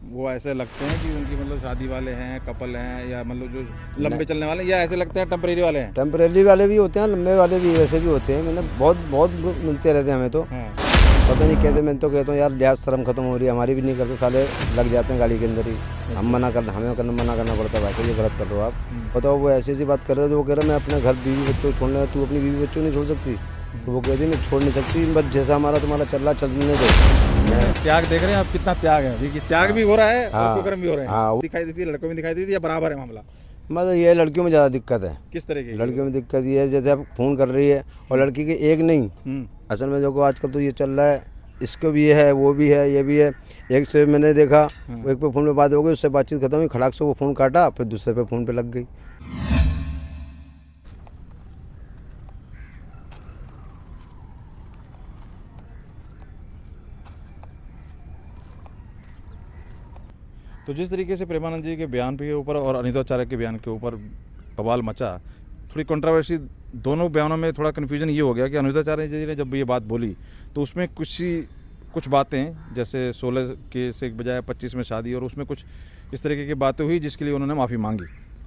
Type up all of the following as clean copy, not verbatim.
वो ऐसे लगते हैं कि उनकी मतलब शादी वाले हैं, कपल हैं, या मतलब जो लंबे चलने वाले हैं, या ऐसे लगते हैं टेम्परेरी वाले हैं? टेम्परेरी वाले भी होते हैं, लंबे वाले भी वैसे भी होते हैं। मैंने बहुत बहुत मिलते रहते हैं हमें तो। हाँ। पता नहीं कैसे, मैं तो कहता हूँ यार लिहाज शर्म खत्म हो रही है हमारी भी, नहीं करते साले, लग जाते हैं गाड़ी के अंदर ही। हम मना करना पड़ता है, वैसे ये गलत कर रहे हो आप। बताओ, वो ऐसी ऐसी बात कर रहे थे, वो कह रहे मैं अपने घर बीवी बच्चों को छोड़ने, तू अपनी बीवी बच्चों नहीं छोड़ सकती? तो वो कहती मैं छोड़ नहीं सकती, बस जैसा हमारा तुम्हारा चल रहा चलने दो। त्याग देख रहे हैं आप, कितना त्याग है। देखिए, त्याग भी हो रहा है और हाँ कुकर्म भी हो रहे हैं। हाँ, दिखाई देती है, लड़कों में दिखाई देती है, या बराबर है मामला? मतलब ये लड़कियों में ज़्यादा दिक्कत है। किस तरह की? लड़कियों में दिक्कत ये है, जैसे आप फ़ोन कर रही है और लड़की के एक नहीं, असल में जो आजकल तो ये चल रहा है, इसको भी ये है, वो भी है, ये भी है। एक से मैंने देखा, वो एक पे फ़ोन पे बात हो गई, उससे बातचीत खत्म हुई, खड़ाक से वो फ़ोन काटा, फिर दूसरे पे फ़ोन पे लग गई। तो जिस तरीके से प्रेमानंद जी के बयान के ऊपर और अनिता आचार्य के बयान के ऊपर बवाल मचा, थोड़ी कंट्रोवर्सी, दोनों बयानों में थोड़ा कन्फ्यूजन ये हो गया कि अनिता आचार्य जी ने जब ये बात बोली तो उसमें कुछ बातें, जैसे 16 के से बजाय 25 में शादी, और उसमें कुछ इस तरीके की बातें हुई जिसके लिए उन्होंने माफ़ी मांगी।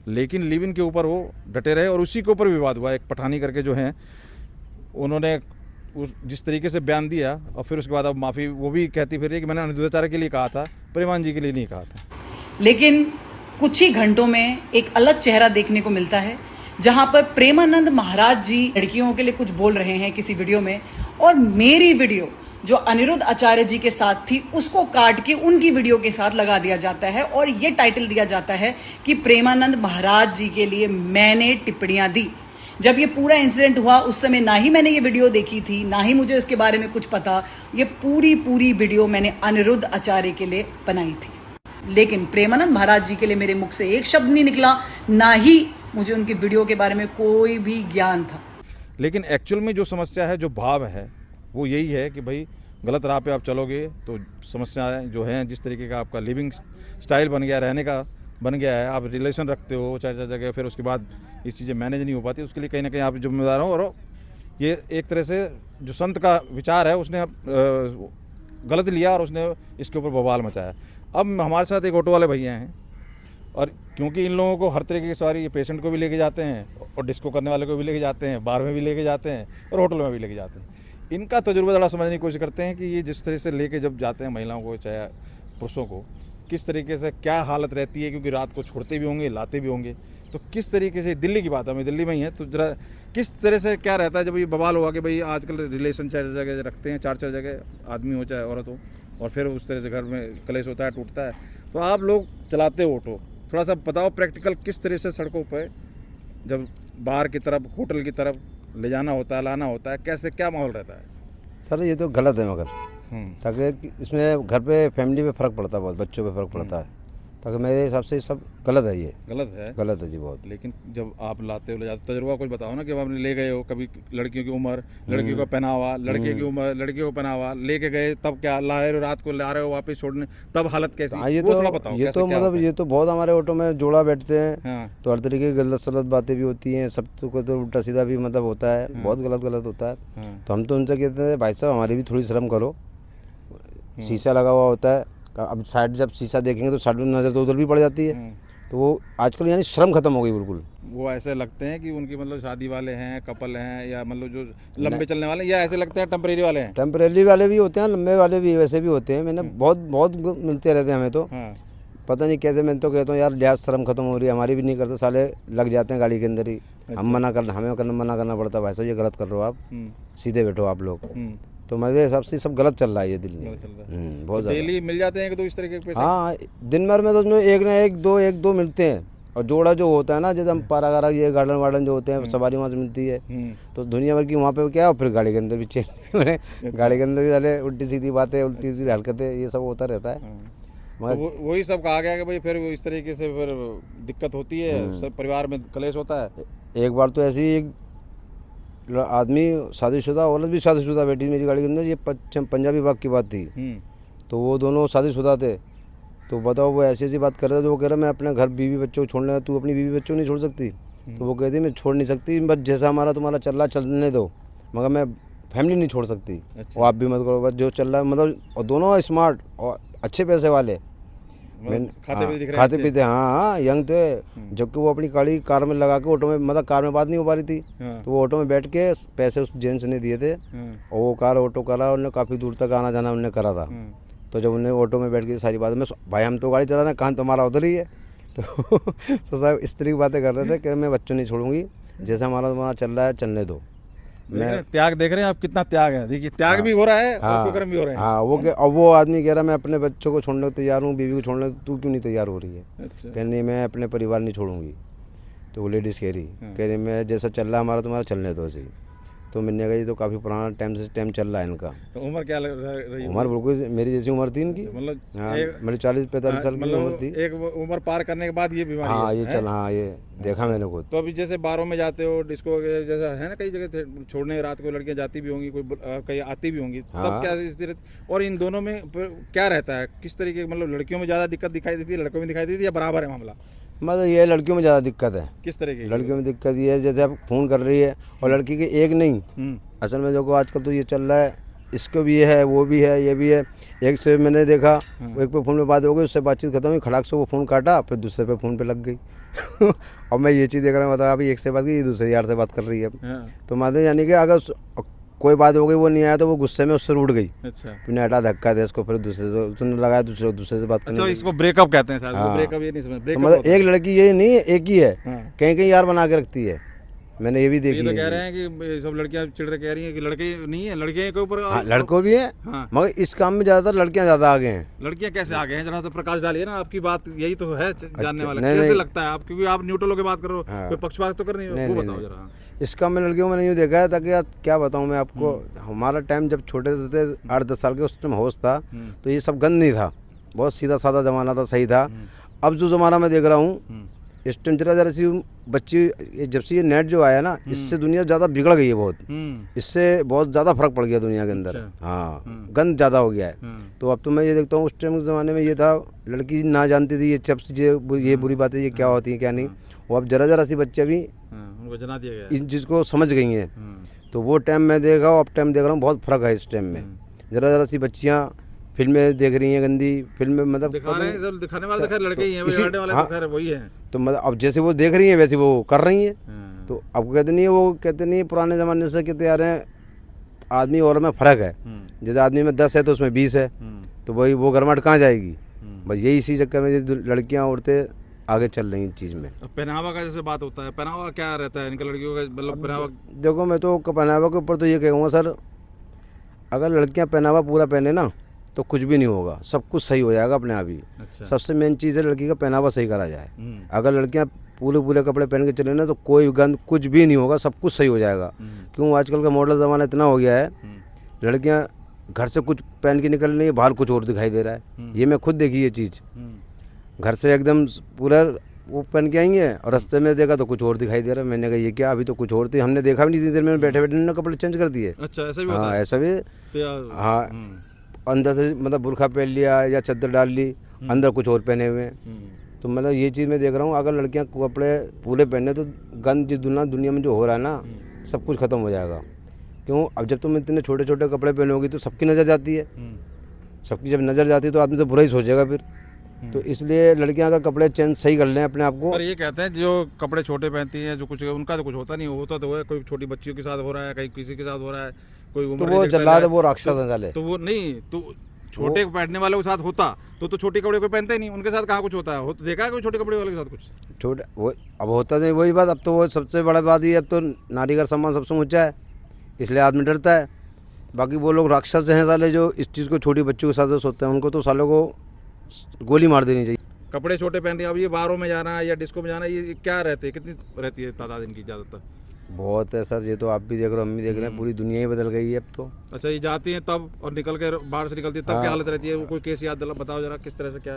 लेकिन लिव इन के ऊपर वो डटे रहे और उसी के ऊपर विवाद हुआ। एक पठानी करके जो हैं, उन्होंने जिस तरीके से बयान दिया और फिर उसके बाद अब माफ़ी वो भी कहती फिर रही है कि मैंने अनिता आचार्य के लिए कहा था, प्रेमानंद जी के लिए नहीं कहा था। लेकिन कुछ ही घंटों में एक अलग चेहरा देखने को मिलता है, जहां पर प्रेमानंद महाराज जी लड़कियों के लिए कुछ बोल रहे हैं किसी वीडियो में, और मेरी वीडियो जो अनिरुद्ध आचार्य जी के साथ थी उसको काट के उनकी वीडियो के साथ लगा दिया जाता है और ये टाइटल दिया जाता है कि प्रेमानंद महाराज जी के लिए मैंने टिप्पणियां दी। जब ये पूरा इंसिडेंट हुआ उस समय ना ही मैंने ये वीडियो देखी थी, ना ही मुझे इसके बारे में कुछ पता। ये पूरी वीडियो मैंने अनिरुद्ध आचार्य के लिए बनाई थी, लेकिन प्रेमानंद महाराज जी के लिए मेरे मुख से एक शब्द नहीं निकला, ना ही मुझे उनकी वीडियो के बारे में कोई भी ज्ञान था। लेकिन एक्चुअल में जो समस्या है, जो भाव है, वो यही है कि भाई गलत राह पे आप चलोगे तो समस्याएं जो हैं, जिस तरीके का आपका लिविंग स्टाइल बन गया, रहने का बन गया है, आप रिलेशन रखते हो चार जगह, फिर उसके बाद ये चीज़ें मैनेज नहीं हो पाती, उसके लिए कहीं ना कहीं आप जिम्मेदार हो। और ये एक तरह से जो संत का विचार है उसने गलत लिया और उसने इसके ऊपर बवाल मचाया। अब हमारे साथ एक ऑटो वाले भैया हैं, और क्योंकि इन लोगों को हर तरीके की सवारी, ये पेशेंट को भी लेके जाते हैं और डिस्को करने वाले को भी लेके जाते हैं, बार में भी लेके जाते हैं और होटल में भी लेके जाते हैं। इनका तजुर्बा ज़रा समझने की कोशिश करते हैं कि ये जिस तरह से लेके जब जाते हैं महिलाओं को चाहे पुरुषों को, किस तरीके से क्या हालत रहती है, क्योंकि रात को छोड़ते भी होंगे, लाते भी होंगे, तो किस तरीके से, दिल्ली की बात है, मैं दिल्ली में ही है, तो जरा किस तरह से क्या रहता है जब ये बवाल हुआ कि भाई आजकल रिलेशन चार जगह रखते हैं, चार जगह, आदमी हो चाहे औरत हो, और फिर उस तरह से घर में कलेश होता है, टूटता है। तो आप लोग चलाते हो ऑटो, थोड़ा सा बताओ प्रैक्टिकल किस तरह से सड़कों पर जब बाहर की तरफ, होटल की तरफ ले जाना होता है, लाना होता है, कैसे क्या माहौल रहता है? सर ये तो गलत है, मगर ताकि इसमें घर पे फैमिली पे फ़र्क पड़ता है, बहुत बच्चों पे फ़र्क पड़ता है, ताकि मेरे हिसाब से सब गलत है, ये गलत है जी बहुत। लेकिन जब आप लाते हो, ले जाते हो, तजुर्बा कुछ बताओ ना कि आपने ले गए हो कभी, लड़कियों की उम्र, लड़कियों का पहनावा, लड़के की उम्र, लड़कियों को पहनावा, लेके गए तब क्या लाए हो, रात को ला रहे हो वापस छोड़ने, तब हालत कैसी? हाँ, ये वो तो थोड़ा बताओ। ये तो मतलब ये तो बहुत हमारे ऑटो में जोड़ा बैठते हैं, हाँ। तो हर तरीके की गलत सलत बातें भी होती हैं, सब तो उल्टा सीधा भी मतलब होता है, बहुत गलत होता है। तो हम तो उनसे कहते हैं भाई साहब हमारी भी थोड़ी शर्म करो, शीशा लगा हुआ होता है, अब साइड जब शीशा देखेंगे तो साइड में नज़र तो उधर भी पड़ जाती है, तो वो आजकल यानी शर्म खत्म हो गई बिल्कुल। वो ऐसे लगते हैं कि उनकी मतलब शादी वाले हैं, कपल हैं, या मतलब जो लंबे चलने वाले हैं, या ऐसे लगते हैं टेम्परेरी वाले हैं? टेम्परेरी वाले भी होते हैं, लंबे वाले भी वैसे भी होते हैं। मैंने बहुत मिलते रहते हैं हमें तो। पता नहीं कैसे, मैं तो कहता हूँ यार लिहाज शर्म खत्म हो रही है हमारी भी, नहीं करते साले, लग जाते हैं गाड़ी के अंदर ही। हम हमें मना करना पड़ता है भाई साहब ये गलत कर रहे हो आप, सीधे बैठो आप लोग। तो मेरे हिसाब से सब गलत चल रहा है ये दिल्ली में, बहुत ज़्यादा। डेली मिल जाते हैं कि तो इस तरीके के? हाँ, दिन भर में तो उसमें एक ना एक दो मिलते हैं, और जोड़ा जो होता है ना, जैसे हम पारा ये गार्डन वार्डन जो होते हैं, सवारी वहाँ से मिलती है, तो दुनिया भर की वहाँ पे क्या, और फिर गाड़ी के अंदर भी चेन गाड़ी के अंदर भी साले उल्टी सीधी बातें, उल्टी सीधी हरकतें, ये सब होता रहता है। तो वही सब कहा गया कि भाई फिर इस तरीके से फिर दिक्कत होती है, सब परिवार में कलेश होता है। एक बार तो ऐसी एक आदमी शादीशुदा, औरत भी शादीशुदा बैठी मेरी गाड़ी के अंदर, ये पंजाबी बाग की बात थी, तो वो दोनों शादीशुदा थे। तो बताओ, वो ऐसी बात कर रहे थे, वो कह रहे मैं अपने घर बीवी बच्चों को छोड़ने, तू अपनी बीवी बच्चों नहीं छोड़ सकती? तो वो कहती मैं छोड़ नहीं सकती, बस जैसा हमारा तुम्हारा चल रहा चलने दो, मगर मैं फैमिली नहीं छोड़ सकती। और आप भी मत करो, बस जो चल रहा है, मतलब, और दोनों स्मार्ट और अच्छे पैसे वाले, खाते पीते दिख रहे हैं खाते अच्छे? पीते, हाँ यंग थे। जबकि वो अपनी गाड़ी कार में लगा के ऑटो में, मतलब कार में बात नहीं हो पा रही थी, हाँ, तो वो ऑटो में बैठ के पैसे उस जेंट्स ने दिए थे, हाँ, और वो कार ऑटो करा, उन्होंने काफ़ी दूर तक आना जाना उन्होंने करा था। हाँ। तो जब उन्हें ऑटो में बैठ के सारी बातें, मैं भाई हम तो गाड़ी चला रहे हैं, कान तुम्हारा उधर ही है। तो साहब इस तरह की बातें कर रहे थे कि मैं बच्चों नहीं छोड़ूंगी, जैसे हमारा तुम्हारा चल रहा है चलने दो। देख रहे हैं, त्याग देख रहे हैं आप, कितना त्याग है, देखिए त्याग भी हो रहा है और कुकर्म भी हो रहे हैं। हाँ, अब वो आदमी कह रहा मैं अपने बच्चों को छोड़ने को तैयार हूँ, बीवी को छोड़ने को, तू क्यों नहीं तैयार हो रही है? अच्छा, कह नहीं मैं अपने परिवार नहीं छोड़ूंगी। तो वो लेडीज़ कह रही मैं जैसा चल रहा है हमारा तुम्हारा चलने दो ऐसे ही। तो मैंने कहा ये तो काफ़ी पुराना टाइम से टाइम चल रहा है इनका। तो उम्र क्या रही? उम्र बिल्कुल मेरी जैसी उम्र थी इनकी। मतलब हाँ, एक- मेरी 40-45 साल की उम्र थी। एक उम्र पार करने के बाद ये बीमारी हाँ है, ये हैं? चल, हाँ ये देखा मैंने खुद। तो अभी जैसे बारों में जाते हो, डिस्को के जैसा है ना, कई जगह थे छोड़ने, रात को लड़कियां जाती भी होंगी, कोई कहीं आती भी होंगी, तब हाँ। क्या स्थिति? और इन दोनों में क्या रहता है, किस तरीके, मतलब लड़कियों में ज़्यादा दिक्कत दिखाई देती है, लड़कों में दिखाई देती है, या बराबर है मामला? मतलब ये लड़कियों में ज़्यादा दिक्कत है। किस तरीके की? लड़कियों में दिक्कत ये है, जैसे आप फ़ोन कर रही है और लड़की के एक नहीं, असल में जो आजकल तो ये चल रहा है, इसको भी है, वो भी है, ये भी है। एक से मैंने देखा, एक पे फ़ोन पे बात हो गई, उससे बातचीत खत्म हुई, खड़ाक से वो फ़ोन काटा, फिर दूसरे पे फ़ोन पे लग गई। और मैं ये चीज़ देख रहा हूँ, बताओ अभी एक से बात की, ये दूसरे यार से बात कर रही है। हाँ, तो मालूम यानी कि अगर कोई बात हो गई, वो नहीं आया, तो वो गुस्से में उससे रूठ गई, अच्छा फिर हटा धक्का दे इसको, फिर दूसरे से उसने लगाया, दूसरे से बात अच्छा, करने इसको ब्रेकअप कहते हैं शायद, वो हाँ। ब्रेकअप ये नहीं समझ, तो ब्रेकअप मतलब होता है। एक लड़की ये नहीं है, एक ही है, हाँ। कहीं कहीं यार बना के रखती है, मैंने ये भी तो ये देखी तो है कह ये। रहे हैं कि सब लड़कियां चिढ़ के कह रही हैं कि लड़के नहीं है, लड़के के ऊपर। हाँ, लड़कों भी है, हाँ, मगर इस काम में ज़्यादातर लड़कियां ज़्यादा आगे हैं। लड़कियां कैसे आगे हैं, जरा तो प्रकाश डालिए ना, आपकी बात यही तो है जानने वाला, नहीं, कैसे नहीं। लगता है आप, क्योंकि आप न्यूट्रल होकर बात करो, हाँ। कोई पक्षपात तो कर नहीं, नहीं, वो नहीं, बताओ नहीं। जरा। इस काम में लड़कियों में नहीं देखा है, ताकि यार क्या बताऊँ मैं आपको, हमारा टाइम जब छोटे थे 8-10 साल के, उस टाइम होश था, तो ये सब गंद नहीं था, बहुत सीधा साधा ज़माना था, सही था। अब जो ज़माना मैं देख रहा हूँ, इस टाइम जरा सी बच्ची, जब से ये नेट जो आया ना, इससे दुनिया ज़्यादा बिगड़ गई है बहुत, इससे बहुत ज़्यादा फर्क पड़ गया दुनिया के अंदर। अच्छा। हाँ, गंद ज़्यादा हो गया है। तो अब तो मैं ये देखता हूँ, उस टाइम के ज़माने में ये था, लड़की ना जानती थी ये चिप्स, ये बुरी बातें ये क्या होती हैं क्या नहीं, वो अब जरा सी बच्चे भी उनको जना दिया गया है। इन चीज़ को समझ गई हैं। तो वो टाइम मैं देख रहा हूँ, अब टाइम देख रहा हूँ, बहुत फ़र्क है इस टाइम में। जरा सी बच्चियाँ फिल्में देख रही हैं, गंदी फिल्में, मतलब दिखा रहे हैं, सब दिखाने वाले तो खैर लड़के ही हैं, इसी- बिगाड़ने वाले हाँ। तो खैर वही हैं। तो मतलब अब जैसे वो देख रही हैं वैसे वो कर रही हैं। हाँ। तो अब कहते नहीं है, वो कहते नहीं है, पुराने ज़माने से कहते आ रहे हैं, आदमी और में फ़र्क है, जैसे आदमी में 10 है तो उसमें 20 है, तो वही वो गर्माहट कहाँ जाएगी? बस यही इसी चक्कर में ये लड़कियाँ औरतें आगे चल रही हैं इस चीज़ में। अब पहनावा का जैसे बात होता है, पहनावा क्या रहता है इनके लड़कियों का, मतलब पहनावा? देखो मैं तो पहनावा के ऊपर तो ये कहूँगा सर, अगर लड़कियाँ पहनावा पूरा पहने ना, तो कुछ भी नहीं होगा, सब कुछ सही हो जाएगा अपने आप ही। अच्छा। सबसे मेन चीज़ है लड़की का पहनावा सही करा जाए। अगर लड़कियाँ पूरे कपड़े पहन के चले ना, तो कोई गंद कुछ भी नहीं होगा, सब कुछ सही हो जाएगा। क्यों आजकल का मॉडल ज़माना इतना हो गया है, लड़कियाँ घर से कुछ पहन के निकल रही है, बाहर कुछ और दिखाई दे रहा है। ये मैं खुद देखी ये चीज़, घर से एकदम पूरा वो पहन के आई है, और रास्ते में देखा तो कुछ और दिखाई दे रहा है। मैंने कहा ये क्या, अभी तो कुछ और थी, हमने देखा भी नहीं, इतनी देर में बैठे बैठे उन्होंने कपड़े चेंज कर दिए। अच्छा, ऐसा भी होता हाँ है? ऐसा भी, तो या- हाँ, अंदर से मतलब बुरखा पहन लिया या चादर डाल ली, अंदर कुछ और पहने हुए हैं। तो मतलब ये चीज़ मैं देख रहा हूँ, अगर लड़कियाँ कपड़े पूरे पहने तो गंद जिस दुनिया में जो हो रहा है ना, सब कुछ ख़त्म हो जाएगा। क्यों, अब जब तुम इतने छोटे छोटे कपड़े पहनोगी तो सबकी नज़र जाती है, सबकी जब नज़र जाती है तो आदमी तो बुरा ही सोचेगा फिर। तो इसलिए लड़कियां अगर कपड़े चेंज सही कर लें अपने आप को। पर ये कहते हैं जो कपड़े छोटे पहनती हैं, जो कुछ उनका तो कुछ होता नहीं, होता तो है, कोई छोटी बच्चियों के साथ हो रहा है, कहीं किसी के साथ हो रहा है, कोई तो उम्र वो नहीं देखता जल्लाद है, वो राक्षस है साले। तो वो नहीं, तो छोटे पहनने वालों के साथ होता तो छोटे कपड़े कोई पहनते ही नहीं, उनके साथ कहाँ कुछ होता है? देखा है कोई छोटे कपड़े वाले के साथ कुछ? छोटे वो अब होता नहीं, वही बात। अब तो वो सबसे बड़ा बात ये, अब तो नारी का सम्मान सबसे ऊंचा है, इसलिए आदमी डरता है। बाकी वो लोग राक्षस हैं साले, जो इस चीज़ को छोटी बच्चों के साथ सोचते हैं, उनको तो सालों को गोली मार देनी चाहिए। कपड़े छोटे पहन रहे हैं, अब ये बारों में जाना है या डिस्को में जाना है, ये क्या रहते हैं, कितनी रहती है तादाद इनकी ज़्यादातर? बहुत है सर, ये तो आप भी देख रहे हो, हम भी देख रहे हैं, पूरी दुनिया ही बदल गई है अब तो। अच्छा, ये जाती हैं तब, और निकल के बाहर से निकलती है तब क्या हालत रहती है? वो कोई केस याद दिला, बताओ जरा किस तरह से क्या?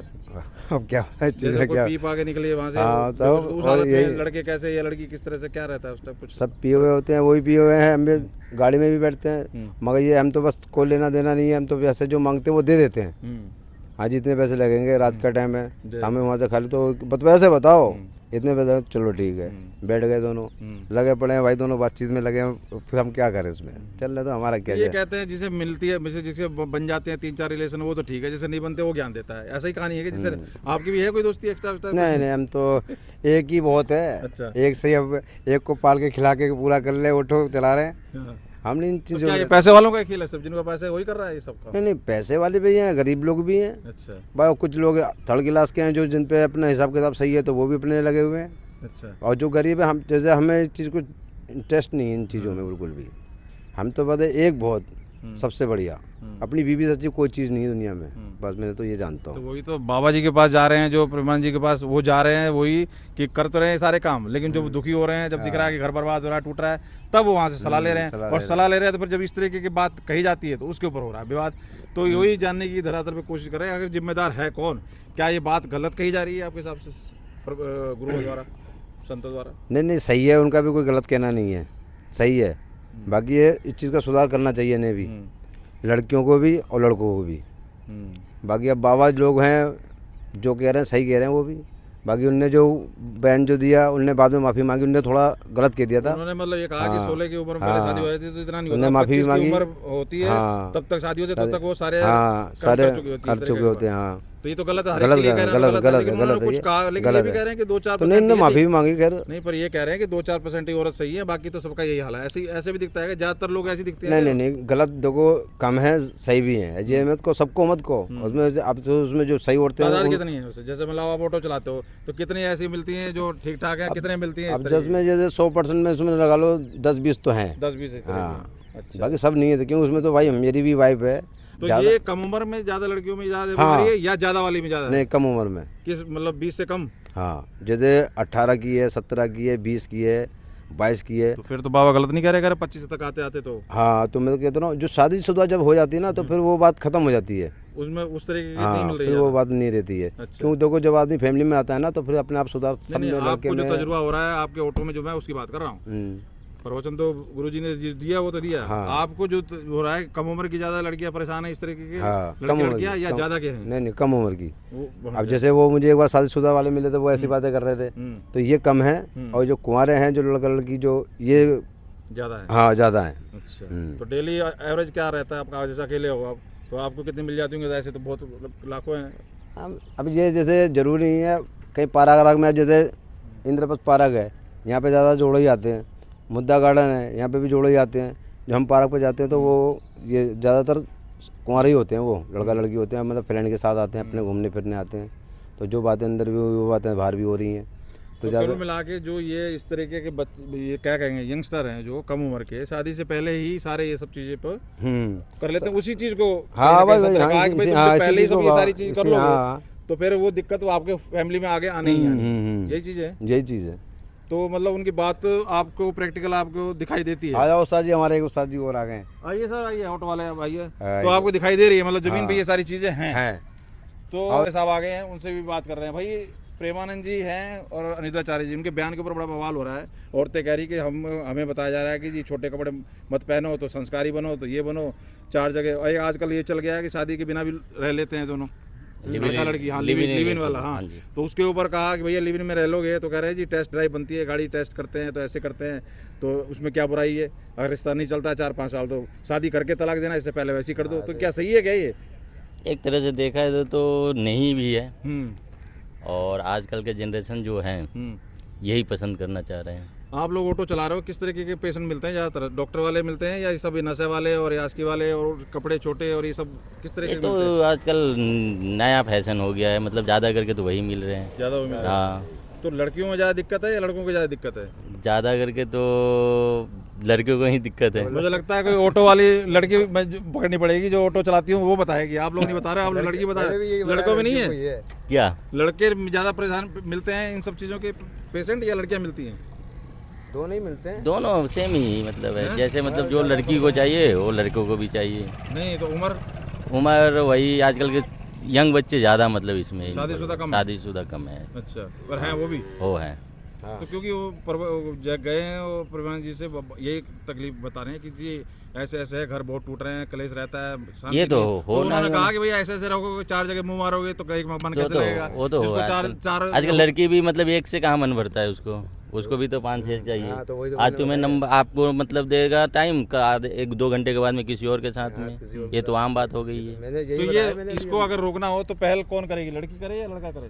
अब क्या है चीज़ जैसे है कोई क्या, पी पा के निकली वहाँ से, हाँ, तो तब उस और हालत में यही- लड़के कैसे या लड़की किस तरह से, क्या रहता है उस टाइम कुछ? सब पिए हुए होते हैं, वही पिए हुए हैं, हम भी गाड़ी में भी बैठते हैं, मगर ये हम तो बस कोई लेना देना नहीं है, हम तो पैसे जो मांगते हैं वो दे देते हैं। हाँ जी, इतने पैसे लगेंगे, रात का टाइम है, हमें वहाँ से खा लो, तो बस वैसे बताओ इतने बजे चलो ठीक है, बैठ गए दोनों, लगे पड़े हैं भाई, दोनों बातचीत में लगे हैं, फिर हम क्या करें इसमें, चल रहे तो हमारा क्या ये जाए। कहते हैं जिसे मिलती है, जिसे बन जाते हैं 3-4 रिलेशन, वो तो ठीक है, जिसे नहीं बनते वो ज्ञान देता है, ऐसा ही कहानी है कि जिसे आपकी भी है कोई दोस्ती एक्स्ट्रा? नहीं नहीं, हम तो एक ही बहुत है। अच्छा। एक सही, अब एक को पाल के खिला के पूरा कर ले, उठो चला रहे हैं। हाँ। हम नहीं इन तो चीज़ों क्या ये पैसे वालों का खेल है, सब जिनका पैसे है वही कर रहा है ये सब काम? नहीं नहीं, पैसे वाले भी हैं, गरीब लोग भी हैं अच्छा भाई, कुछ लोग थर्ड क्लास के हैं जो जिन पे अपना हिसाब किताब सही है तो वो भी अपने लगे हुए हैं, अच्छा। और जो गरीब है, हम जैसे हमें इस चीज़ को इंटरेस्ट नहीं है इन चीज़ों में बिल्कुल भी। हम तो बता एक बहुत सबसे बढ़िया, अपनी बीवी सच्ची कोई चीज़ नहीं है दुनिया में, बस मैंने तो ये जानता तो हूँ। वही तो बाबा जी के पास जा रहे हैं, जो प्रेमानंद जी के पास, वो जा रहे हैं वही कि कर तो रहे हैं सारे काम, लेकिन जब दुखी हो रहे हैं, जब दिख रहा है कि घर बर्बाद हो रहा है, टूट रहा है, तब वो वहाँ से सलाह ले रहे हैं, और सलाह ले रहे हैं तो फिर जब इस तरीके की बात कही जाती है तो उसके ऊपर हो रहा है विवाद। तो यही जानने की धरातल पे कोशिश कर रहे हैं, आखिर जिम्मेदार है कौन? क्या ये बात गलत कही जा रही है आपके हिसाब से गुरुओं द्वारा, संतों द्वारा? नहीं नहीं, सही है, उनका भी कोई गलत कहना नहीं है, सही है। बाकी ये इस चीज़ का सुधार करना चाहिए इन्हें भी, लड़कियों को भी और लड़कों को भी। बाकी अब बाबा लोग हैं जो कह रहे हैं सही कह रहे हैं वो भी। बाकी उनने जो बयान जो दिया, उनने बाद में माफ़ी मांगी, उनने थोड़ा गलत कह दिया था। उन्होंने मतलब ये कहा कि हाँ, 16 की उम्र में पहले हाँ, शादी हो जाती है तो इतना नहीं उन्होंने होता, माफ़ी भी 25 की मांगी, उम्र होती है हाँ, तब तक शादी होती है, तब तक वो सारे हाँ काम सारे कर चुके होती है, कर इस चुके तरीके होते हैं। का। हाँ, तो ये तो गलत है, हर गलत एक के लिए गलत कहना गलत गलत है, गलत लेकिन है, उन्होंने गलत कुछ है, कहा, लेकिन ये गलत भी है। कह रहे हैं कि तो 2-4% नहीं, इन्होंने माफ़ी भी मांगी खैर। नहीं, पर ये कह रहे हैं कि 2-4% ही औरत सही है, बाकी तो सबका यही हाल है। ऐसे ऐसे भी दिखता है कि ज्यादातर लोग ऐसे दिखते हैं। नहीं नहीं नहीं, गलत देखो कम है, सही भी है, ये मत को सबको मत को, उसमें अब तो उसमें जो सही औरतें तादाद हैं कितनी है उसे? जैसे मतलब आप ऑटो चलाते हो तो कितनी ऐसी मिलती हैं जो ठीक ठाक है, कितने मिलती हैं? अब 10 में जैसे 100% में उसमें लगा लो 10-20 तो हैं। 10-20 हाँ, अच्छा। बाकी सब नहीं है, क्योंकि उसमें तो भाई मेरी भी वाइफ है। तो ये कम उम्र में ज्यादा लड़कियों में ज्यादा हाँ, बीमारी है या ज्यादा वाली में ज्यादा है? नहीं, कम उम्र में। किस मतलब 20 से कम? हाँ, जैसे 18 की है, 17 की है, 20 की है, 22 की है। तो फिर तो बाबा गलत नहीं कह रहे, अगर 25 तक आते आते तो हाँ, तो मैं तो कहता हूँ जो शादीशुदा जब हो जाती है ना तो फिर वो बात खत्म हो जाती है। उसमें उस तरीके की नहीं हाँ, मिल रही फिर है वो ज्यादा। बात नहीं रहती है। अच्छा। क्यों देखो, जब आदमी फैमिली में आता है ना तो फिर अपने आप सुधार सब नहीं, में, लड़के आपको जो में। तजुर्बा हो रहा है आपके ऑटो में जो मैं उसकी बात कर रहा हूँ, प्रवचन तो गुरुजी ने दिया वो तो दिया। हाँ। आपको जो हो रहा है, कम उम्र की ज्यादा लड़कियां परेशान है इस तरीके की? हाँ, कम उम्र लड़कियां या की, ज्यादा के हैं? नहीं नहीं, कम उम्र की। वो अब जैसे वो मुझे एक बार शादीशुदा वाले मिले थे, वो ऐसी बातें कर रहे थे, तो ये कम है, और जो कुंवारे हैं, जो लड़का लड़की, जो ये ज्यादा है। हाँ ज़्यादा है। अच्छा, तो डेली एवरेज क्या रहता है आपका? जैसे अकेले हो आप तो आपको कितनी मिल जाती होंगी? ऐसे तो बहुत लाखों हैं। अब ये जैसे ज़रूरी नहीं है, कहीं पाराग्राफ में, अब जैसे इंद्रप्रस्थ पार्क है, यहाँ पे ज़्यादा जोड़े ही आते हैं। मुद्दा गार्डन है, यहाँ पे भी जोड़े ही आते हैं। जब हम पार्क पे जाते हैं तो वो ये ज़्यादातर कुंवारे ही होते हैं, वो लड़का लड़की होते हैं, मतलब फ्रेंड के साथ आते हैं, अपने घूमने फिरने आते हैं। तो जो बातें अंदर भी हुई वो बातें बाहर भी हो रही हैं। तो कुल मिला के जो ये इस तरीके के ये क्या कहेंगे, यंगस्टर हैं जो कम उम्र के, शादी से पहले ही सारे ये सब चीजें पर कर लेते हैं, उसी चीज को हाँ भाई, पहले ही सब ये सारी चीज कर लोगे हाँ, तो फिर वो दिक्कत वो आपके फैमिली में आगे आने ही आनी। यही चीज है। यही चीज़ है। तो मतलब उनकी बात आपको प्रैक्टिकल आपको दिखाई देती है। आ जाओ उस्ताद जी, हमारे एक उस्ताद जी और आ गए। आइए सर, आइए, ऑटो वाले आप आइए। आइए। तो आपको दिखाई दे रही है, मतलब जमीन हाँ। पे ये सारी चीजें हैं। तो और साहब आ गए हैं, उनसे भी बात कर रहे हैं। भाई प्रेमानंद जी हैं और अनिताचार्य जी, उनके बयान के ऊपर बड़ा बवाल हो रहा है। औरतें कह रही कि हमें बताया जा रहा है कि जी छोटे कपड़े मत पहनो तो संस्कारी बनो, तो ये बनो 4 जगह। और आजकल ये चल गया है कि शादी के बिना भी रह लेते हैं दोनों, लड़का लड़की। हाँ, लिव इन वाला। हाँ, तो उसके ऊपर कहा कि भैया लिव इन में रह लोगे तो कह रहे हैं जी टेस्ट ड्राइव बनती है, गाड़ी टेस्ट करते हैं, तो ऐसे करते हैं, तो उसमें क्या बुराई है? अगर रिश्ता नहीं चलता 4-5 साल तो शादी करके तलाक देना, इससे पहले वैसे ही कर दो। तो क्या सही है क्या ये? एक तरह से देखा जाए तो नहीं भी है, और आजकल के जनरेशन जो हैं यही पसंद करना चाह रहे हैं। आप लोग ऑटो चला रहे हो, किस तरीके के पेशेंट मिलते हैं ज़्यादातर? डॉक्टर वाले मिलते हैं या ये सब नशे वाले और यास्की वाले और कपड़े छोटे और ये सब किस तरीके ये के तो मिलते हैं? आजकल नया फैशन हो गया है, मतलब ज़्यादा करके तो वही मिल रहे हैं। ज़्यादा मिलते हैं। हाँ, तो लड़कियों में ज़्यादा दिक्कत है या लड़कों को ज़्यादा दिक्कत है? ज़्यादा करके तो लड़कियों को ही दिक्कत है। मुझे लगता है कोई ऑटो वाली लड़की पकड़नी पड़ेगी जो ऑटो चलाती हूँ, वो बताएगी। आप लोग नहीं बता रहे, आप लोग लड़की बता रहे हैं। लड़कों में नहीं है क्या लड़के ज़्यादा परेशान मिलते हैं इन सब चीज़ों के पेशेंट या लड़कियाँ मिलती हैं? दोनों ही मिलते हैं। दोनों सेम ही मतलब है, जैसे मतलब जो लड़की को चाहिए वो लड़कों को भी चाहिए। नहीं तो उम्र वही, आजकल के यंग बच्चे ज़्यादा मतलब इसमें शादीशुदा कम है? शादीशुदा कम है। अच्छा, पर हैं वो भी? वो है। तो क्योंकि वो गए हैं और प्रधान जी से यही तकलीफ बता रहे हैं कि जी ऐसे ऐसे है, घर बहुत टूट रहे हैं, कलेश रहता है, शांति ये तो नहीं है। हो उन्होंने ना, कहा कि भैया ऐसे ऐसे रहोगे, 4 जगह मुंह मारोगे तो कहीं मन कैसे लगेगा। वो तो जिसको होगा चार आजकल लड़की भी मतलब एक से कहाँ मन भरता है उसको भी तो 5-6 चाहिए। हाँ, तो वही तो आज मैंने तुम्हें नंबर आपको मतलब देगा टाइम का 1-2 घंटे के बाद में किसी और के साथ में, ये तो आम बात हो गई है। मैंने यही तो बताया, ये मैंने इसको अगर रोकना हो तो पहल कौन करेगी, लड़की करे या लड़का करे?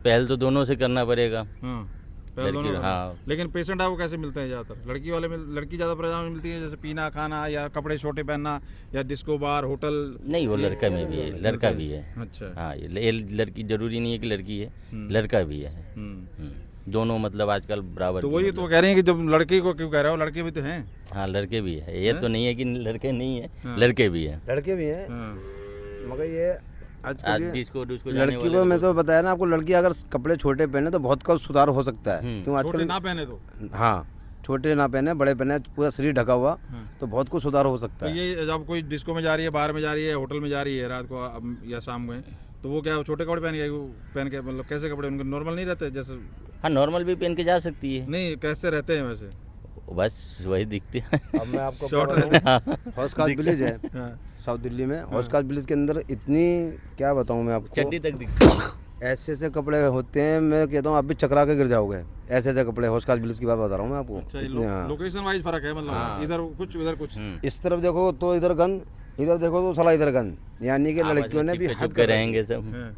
पहल तो दोनों से करना पड़ेगा। हाँ, पहल लड़की, दोनों करना। हाँ। लेकिन पेशेंट आपको कैसे मिलते हैं ज़्यादातर? लड़की वाले में लड़की ज़्यादा परेशान मिलती है, जैसे पीना खाना या कपड़े छोटे पहनना या डिस्को बार होटल? नहीं, वो लड़का में भी है, लड़का भी है। अच्छा। हाँ, ये लड़की जरूरी नहीं है कि लड़की है, लड़का भी है। दोनों मतलब आजकल बराबर तो की वही मतलब। तो कह रहे हैं कि जब लड़के को क्यों कह रहे हो, लड़के भी तो हैं। हाँ, लड़के भी है, ये तो नहीं है कि लड़के नहीं है, हाँ। लड़के भी है। लड़के भी हैं, हाँ। मगर ये आज आज डिस्को जाने लड़की वाले को मैं तो बताया ना आपको, लड़की अगर कपड़े छोटे पहने तो बहुत का सुधार हो सकता है। क्यों छोटे आजकल ना पहने तो हाँ, छोटे ना पहने, बड़े पहने, पूरा शरीर ढका हुआ, हाँ। तो बहुत कुछ सुधार हो सकता तो है। ये जब कोई डिस्को में जा रही है, बार में जा रही है, होटल में जा रही है रात को या शाम में, तो वो क्या छोटे कपड़े पहन के मतलब कैसे कपड़े उनके नॉर्मल नहीं रहते जैसे? हाँ, नॉर्मल भी पहन के जा सकती है, नहीं, कैसे रहते हैं वैसे? बस वही दिखते हैं। अब मैं आपको शॉर्ट बताऊं, हौस खास विलेज है हाँ। साउथ दिल्ली में, हौस खास विलेज के अंदर इतनी क्या बताऊं मैं आपको, चड्डी तक दिखती है। ऐसे ऐसे कपड़े होते हैं, मैं कहता हूँ आप भी चकरा के गिर जाओगे, ऐसे ऐसे कपड़े। हौस खास विलेज की बात बता रहा हूँ मैं आपको। अच्छा, इतने, हाँ। लोकेशन वाइज फर्क है मतलब, हाँ। इधर कुछ उधर कुछ। इस तरफ देखो तो इधर गन, इधर देखो तो साला इधर गन, यानी कि आपस लड़कियों में ने भी चिपके हद चिपके कर रखी है। रहेंगे सब। हाँ।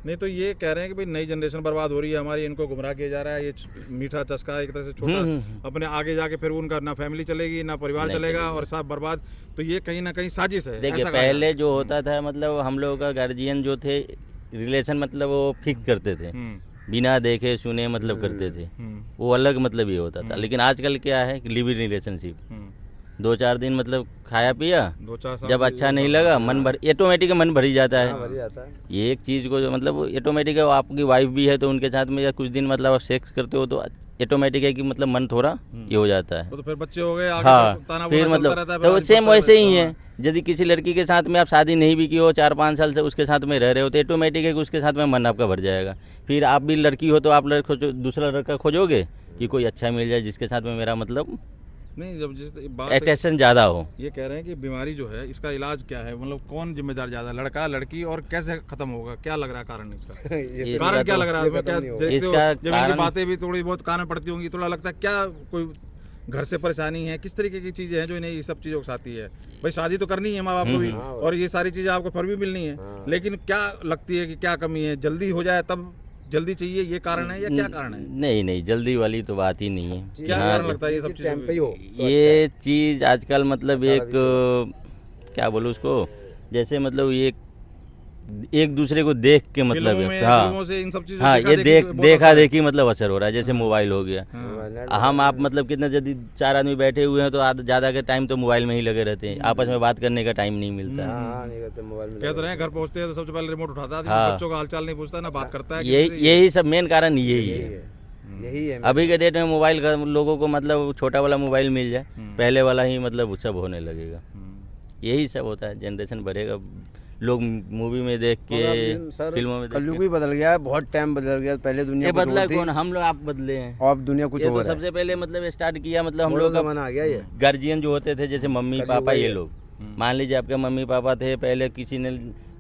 नहीं तो ये कह रहे हैं कि भाई नई जनरेशन बर्बाद हो रही है हमारी, इनको गुमराह किया जा रहा है, ये मीठा चस्का एक तरह से छोटा, अपने आगे जाके फिर उनका ना फैमिली चलेगी ना परिवार नहीं चलेगा चलेगी। और सब बर्बाद। तो ये कहीं ना कहीं साजिश है। देखिए, ऐसा कहा पहले जो होता था मतलब हम लोगों का गार्जियन जो थे, रिलेशन मतलब वो फिक्स करते थे, बिना देखे सुने मतलब करते थे, वो अलग मतलब ये होता था। लेकिन आजकल क्या है, लिव इन रिलेशनशिप, 2-4 दिन मतलब खाया पिया, 2-4 साल जब अच्छा नहीं लगा मन भर ऑटोमेटिक मन भर ही जाता है। भर जाता है। ये एक चीज़ को जो मतलब ऑटोमेटिक है, वो आपकी वाइफ भी है तो उनके साथ में या कुछ दिन मतलब आप सेक्स करते हो तो ऑटोमेटिक है कि मतलब मन थोड़ा ये हो जाता है। वो तो फिर बच्चे हो गए आगे, हाँ, ताना फिर बाना चलता मतलब रहता है, तो फिर सेम आगे वैसे ही बढ़ता है। यदि किसी लड़की के साथ में आप शादी नहीं भी की हो, 4-5 साल से उसके साथ में रह रहे हो, तो ऑटोमेटिक है कि उसके साथ में मन आपका भर जाएगा। फिर आप भी लड़की हो तो आप दूसरा लड़का खोजोगे कि कोई अच्छा मिल जाए जिसके साथ में मेरा मतलब नहीं, जब जिस बात अट्रैक्शन ज़्यादा हो। ये कह रहे हैं कि बीमारी जो है इसका इलाज क्या है, मतलब कौन जिम्मेदार ज्यादा, लड़का लड़की, और कैसे खत्म होगा, क्या लग रहा है कारण इसका? ये इसका कारण क्या तो- लग रहा है? मैं क्या देखते हो इसका जब इनकी कारण- बातें भी थोड़ी बहुत कान में पड़ती होंगी, थोड़ा लगता है क्या कोई घर से परेशानी है, किस तरीके की चीजें हैं जो इन्हें ये सब चीज़ों को साथी है? भाई शादी तो करनी है माँ बाप को भी, और ये सारी चीजें आपको फिर भी मिलनी है, लेकिन क्या लगती है कि क्या कमी है? जल्दी हो जाए तब जल्दी चाहिए, ये कारण है या क्या कारण है? नहीं, जल्दी वाली तो बात ही नहीं है। क्या हाँ, कारण लगता है ये सब टाइम पे ही चीज़ों? हो ये चीज़ आजकल मतलब एक क्या बोलूँ उसको, जैसे मतलब ये एक दूसरे को देख के मतलब फिल्मों में, है। हाँ, फिल्मों से इन सब चीज़ों हाँ, देखा ये देखी बहुत देखा असर है। देखी मतलब असर हो रहा है। जैसे मोबाइल हो गया, हम आप मतलब कितना, यदि 4 आदमी बैठे हुए हैं तो ज़्यादा के टाइम तो मोबाइल में ही लगे रहते हैं, आपस में बात करने का टाइम नहीं मिलता। हाँ, नहीं करते मोबाइल में। कह तो रहे हैं घर पहुंचते हैं तो सबसे पहले रिमोट उठाता है, हाँ। बच्चों का हालचाल नहीं पूछता, ना बात करता है किसी से। यही सब मेन कारण यही है। यही है। अभी के डेट में मोबाइल का लोगों को मतलब छोटा वाला मोबाइल मिल जाए, पहले वाला ही मतलब सब होने लगेगा। यही सब होता है, जनरेशन बढ़ेगा, लोग मूवी में देख के, फिल्मों में देख कलयुग के। भी बदल गया है, बहुत टाइम बदल गया। पहले दुनिया ये कुछ बदला और थी, कौन? हम लोग, आप बदले हैं। और अब दुनिया कुछ ये तो और है। सबसे पहले मतलब स्टार्ट किया मतलब हम मॉडर्न लोग का जमाना आ गया ये। गार्जियन जो होते थे, जैसे मम्मी पापा, ये लोग मान लीजिए आपके मम्मी पापा थे, पहले किसी ने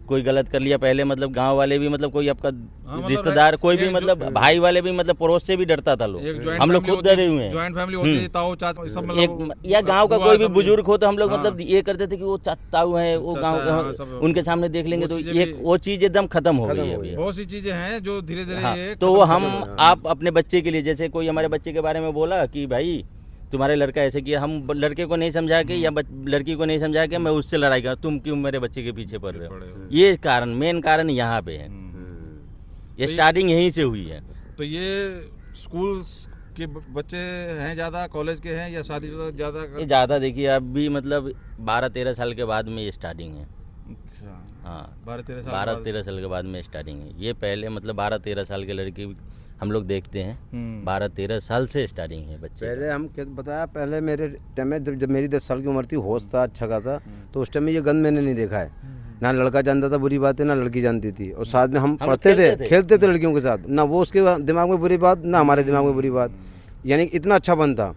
कोई गलत कर लिया, पहले मतलब गांव वाले भी मतलब कोई आपका मतलब रिश्तेदार कोई भी एक मतलब भाई वाले भी मतलब पड़ोस से भी डरता था लोग। हम लोग खुद डरे हुए हैं। ज्वाइंट फैमिली होती है, ताऊ चाचा सब मतलब एक या गांव का बुआ कोई भी सब- बुजुर्ग हो तो हम लोग हाँ। मतलब ये करते थे कि वो ताऊ है, वो चाचा गांव है, हाँ, सब- उनके सामने देख लेंगे वो तो चीजें एक भी- वो चीज एकदम खत्म हो खत्म गई है हो अभी। गई। बहुत सी चीजें हैं जो धीरे धीरे हाँ, ये तो खत्म हम हो रही हैं। आप अपने बच्चे के लिए, जैसे कोई हमारे बच्चे के बारे में बोला कि भाई तुम्हारे लड़का ऐसे किया, हम लड़के को नहीं समझा के या लड़की को नहीं समझा के मैं उससे लड़ाई कर, तुम क्यों मेरे बच्चे के पीछे पड़ रहे हो? ये कारण, मेन कारण यहाँ पे है। ये स्टार्टिंग यहीं से हुई है। तो ये स्कूल के बच्चे हैं ज़्यादा, कॉलेज के हैं या शादीशुदा ज़्यादा? ये ज़्यादा देखिए अभी मतलब 12-13 साल के बाद में ये स्टार्टिंग है। अच्छा, हाँ, 12-13 साल 12-13 साल के बाद में स्टार्टिंग है। ये पहले मतलब 12-13 साल के लड़की हम लोग देखते हैं, 12-13 साल से स्टार्टिंग है बच्चे का। पहले हम क्या बताया, पहले मेरे टाइम में जब मेरी 10 साल की उम्र थी, होश था अच्छा खासा, तो उस टाइम में ये गन मैंने नहीं देखा है। ना लड़का जानता था बुरी बात है ना लड़की जानती थी, और साथ में हम पढ़ते थे खेलते थे लड़कियों के साथ, ना वो उसके दिमाग में बुरी बात ना हमारे दिमाग में बुरी बात, यानी इतना अच्छा बनता।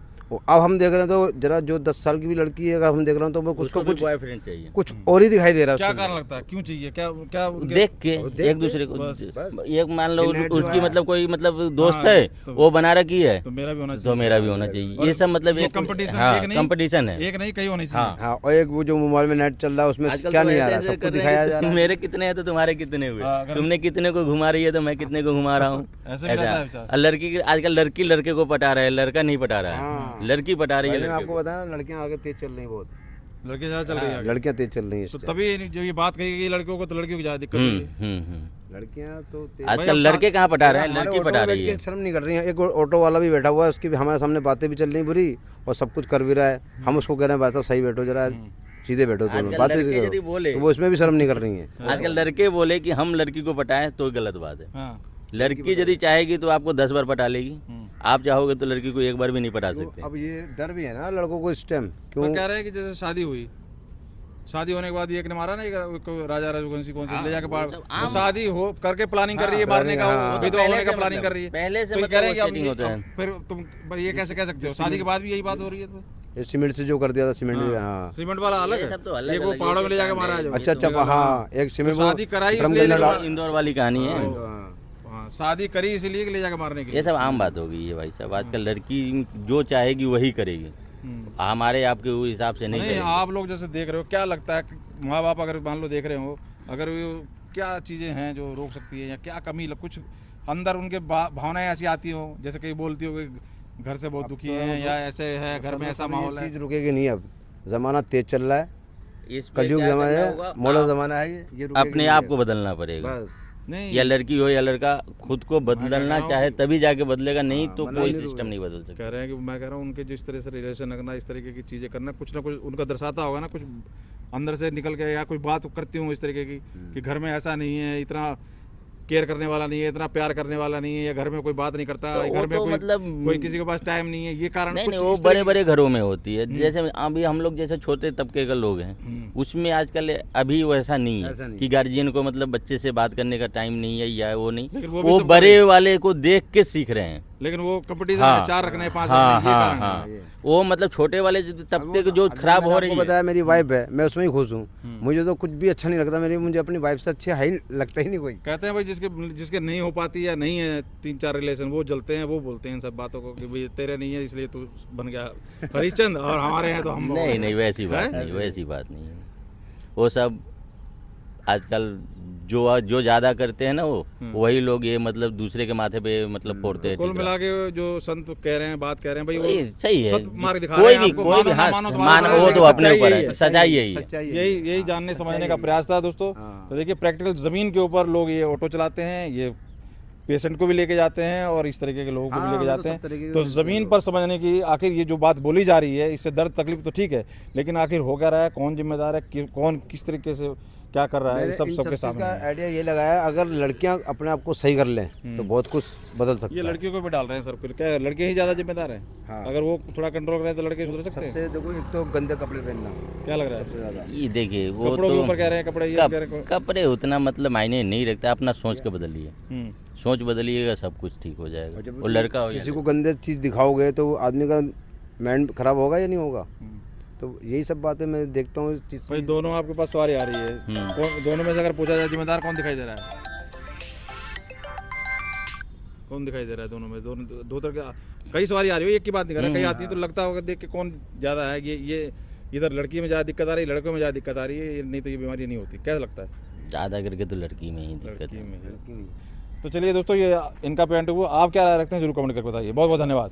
अब हम देख रहे हैं तो जरा जो 10 साल की भी लड़की है अगर हम देख रहे हैं तो वो कुछ उसको तो भी कुछ बॉयफ्रेंड चाहिए कुछ और ही दिखाई दे रहा है क्या उसको। कारण लगता है, क्यों चाहिए, क्या क्या देख के एक दूसरे को एक मान लो उसकी मतलब कोई मतलब दोस्त है वो बना रखी है तो मेरा भी होना तो चाहिए, मेरा भी होना चाहिए, ये सब मतलब एक कंपटीशन, हाँ एक नहीं, कंपटीशन है। एक नहीं कई होनी चाहिए। हाँ, और एक वो जो मोबाइल में नेट चल रहा है उसमें आजकल क्या तो नहीं आ ऐसे रहा, ऐसे सबको कर रहे हैं दिखाया कि जा रहा है। मेरे कितने हैं तो तुम्हारे कितने हुए, अगर- तुमने कितने को घुमा रही है तो मैं कितने को घुमा रहा हूँ। ऐसे भी रहता है विचार। और लड़की आजकल लड़की लड़के को पटा रहा है, लड़का नहीं पटा रहा हाँ। है, लड़की पटा रही है पहले मैं लड़के आपको को। बताया ना लड़कियां आगे तेज चल रही हैं बहुत, लड़के ज्यादा चल रही है आगे। लड़कियां तेज चल रही हैं इस तो टाइम। तभी जो ये बात कही गई लड़कियों को, तो लड़कियों की ज्यादा दिक्कत हुई है। लड़कियां तो तेज आजकल लड़के कहाँ पटा रहे हैं, हमारे लड़की ऑटो पटा में बैठ रही के है। शर्म नहीं कर रही है। एक ऑटो वाला भी बैठा हुआ है, उसकी भी हमारे सामने बातें भी चल रही बुरी और सब कुछ कर भी रहा है। हम उसको कह रहे हैं भाई साहब सही बैठो जरा, सीधे बैठो दोनों, आजकल बातें लड़के सीधे यदि करो। बोले तो वो इसमें भी शर्म नहीं कर रही है। आजकल लड़के बोले कि हम लड़की को पटाएं तो गलत बात है। हाँ। लड़की यदि चाहेगी तो आपको 10 बार पटा लेगी, आप चाहोगे तो लड़की को एक बार भी नहीं पटा सकते। अब ये डर भी है ना लड़कों को इस टाइम, तो क्यों कह रहे हैं कि जैसे शादी हुई, शादी होने के बाद ये एक ने मारा ना, राजा रघुवंशी कौन से ले जाके पहाड़, वो शादी हो करके प्लानिंग कर रही है मारने का, हाँ, वो विधवा पहले होने का से प्लानिंग मतलब- कर रही है। पहले से तो ये मतलब कह रहे हैं वो कि setting होता है। फिर तुम ये कैसे कह सकते हो, शादी के बाद भी यही बात हो रही है। तो ये सीमेंट से जो कर दिया था सीमेंट, हाँ सीमेंट वाला अलग ये है, सब तो अलग एक वो अलग पहाड़ों में ले जाके कांड मारा है। है जो। अच्छा अच्छा, हाँ एक सीमेंट तो शादी कराई ड्रम इसलिए के अंदर लेके डाल- इंदौर वाली कहानी है। हाँ, शादी करी इसलिए कि ले जाके मारने के ये लिए। सब आम बात हो गई है भाई साहब, आजकल लड़की जो चाहेगी वही करेगी, हमारे आपके हिसाब से नहीं नहीं, करेगी। आप लोग जैसे देख रहे हो, क्या लगता है माँ बाप अगर मान लो देख रहे हो, अगर क्या चीज़ें हैं जो रोक सकती है, या क्या कमी कुछ अंदर उनके भावनाएं ऐसी आती हो, जैसे कहीं बोलती हो कि घर से बहुत दुखी हैं या ऐसे है, घर में ऐसा माहौल है। चीज़ रुकेगी नहीं। अब जमाना तेज चल रहा है, इस पे कलयुग क्या जमाना करना है, होगा? मॉडर्न जमाना है, ये रुकेगी अपने नहीं आप है। को बदलना पड़ेगा, बस नहीं, या लड़की हो या लड़का खुद को बदलना चाहे तभी जाके बदलेगा, नहीं तो मना कोई नहीं सिस्टम नहीं बदल सकता। कह रहे हैं कि मैं कह रहा हूँ उनके जिस तरह से रिलेशन रखना, इस तरीके की चीज़ें करना, कुछ ना कुछ उनका दर्शाता होगा ना, कुछ अंदर से निकल के, या कोई बात करती हूँ इस तरीके की कि घर में ऐसा नहीं है, इतना केयर करने वाला नहीं है, इतना प्यार करने वाला नहीं है, या घर में कोई बात नहीं करता, तो घर वो में तो कोई मतलब कोई किसी के पास टाइम नहीं है, ये कारण नहीं कुछ नहीं, वो इस तरह बड़े की- बड़े घरों में होती है। जैसे अभी हम लोग जैसे छोटे तबके के लोग हैं, उसमें आजकल अभी वैसा नहीं ऐसा है नहीं कि गार्जियन को मतलब बच्चे से बात करने का टाइम नहीं है या वो नहीं, लेकिन वो भी वो सब बड़े वाले को देख के सीख रहे हैं। लेकिन वो कंपटीशन हाँ, है, 4 रखने 5 हाँ रखने, ये हाँ कारण है। हाँ, वो मतलब छोटे वाले तबके को जो अभी खराब हो मैंने रही आपको है। बताया मेरी वाइफ है, मैं उसमें ही खुश हूँ। मुझे तो कुछ भी अच्छा नहीं लगता, मुझे अपनी वाइफ से अच्छा है ही लगता ही नहीं कोई। कहते हैं भाई जिसके नहीं हो पाती या नहीं है 3-4 रिलेशन, वो जलते हैं, वो बोलते हैं इन सब बातों को कि भाई तेरे नहीं है इसलिए तू बन गया हरिश्चंद्र, और हमारे हैं तो हम नहीं नहीं, वैसी बात हैं? नहीं, वैसी बात नहीं है। वो सब आजकल जो ज्यादा करते हैं ना वो वही लोग ये मतलब दूसरे के माथे पे मतलब फोड़ते हैं कुल टिकरा। मिला के जो संत कह रहे हैं, बात कह रहे हैं भाई, ये वो सही है, सत मार्ग दिखा रहे कोई हैं भी आपको, कोई भी मानो ना हाँ मानो तुम्हारा मान मानो, वो तो लेकिन अपने सच्चाई ऊपर यही है, सच्चाई यही है। सच्चाई यही जानने समझने का प्रयास था दोस्तों। हाँ। तो देखिए प्रैक्टिकल ज़मीन के ऊपर लोग ये ऑटो चलाते हैं, ये पेशेंट को भी लेके जाते हैं और इस तरीके के लोगों को भी हाँ, लेके वो तो जाते सब तरीके हैं। के तो लोग ज़मीन पर समझने की आखिर ये जो बात बोली जा रही है, इससे दर्द तकलीफ तो ठीक है, लेकिन आखिर हो क्या रहा है, कौन जिम्मेदार है, कौन किस तरीके से क्या कर रहा है, ये मैंने सब इन सबके चीज़ सामने का है। आइडिया ये लगाया, अगर लड़कियां अपने आप को सही कर लें तो बहुत कुछ बदल सकता ये है। लड़कियों को भी डाल रहे हैं सर, फिर क्या लड़के ही ज़्यादा जिम्मेदार हैं? हाँ। अगर वो थोड़ा कंट्रोल करें तो लड़के सुधर सकते हैं। सबसे देखो, एक तो गंदे कपड़े पहनना क्या लग रहा है? सबसे ज़्यादा। ये देखिए वो कपड़ों के तो ऊपर कह रहे हैं, कपड़े ये कह रहे हैं। कपड़े उतना मतलब मायने नहीं रखता, अपना सोच के बदलिए, हम्म। सोच बदलिएगा सब कुछ ठीक हो जाएगा। वो लड़का हो या किसी को गंदे चीज़ दिखाओगे तो वो आदमी का माइंड खराब होगा या नहीं होगा। तो यही सब बातें मैं देखता हूँ इस चीज़ भाई से। दोनों आपके पास सवारी आ रही है, कौन दोनों में से अगर पूछा जाए जिम्मेदार कौन दिखाई दे रहा है? कौन दिखाई दे रहा है दोनों में? दोनों दो तरह के कई सवारी आ रही है, एक की बात नहीं कर रहा, कई आती है तो लगता होगा देख के कौन ज़्यादा है, ये इधर लड़की में ज़्यादा दिक्कत आ रही है, लड़कों में ज़्यादा दिक्कत आ रही है, नहीं तो ये बीमारी नहीं होती। क्या लगता है? ज़्यादा करके तो लड़की में ही दिक्कत लड़की है। में ही। तो चलिए दोस्तों, ये इनका पॉइंट है, वो आप क्या राय रखते हैं जरूर कमेंट करके बताइए। बहुत बहुत धन्यवाद।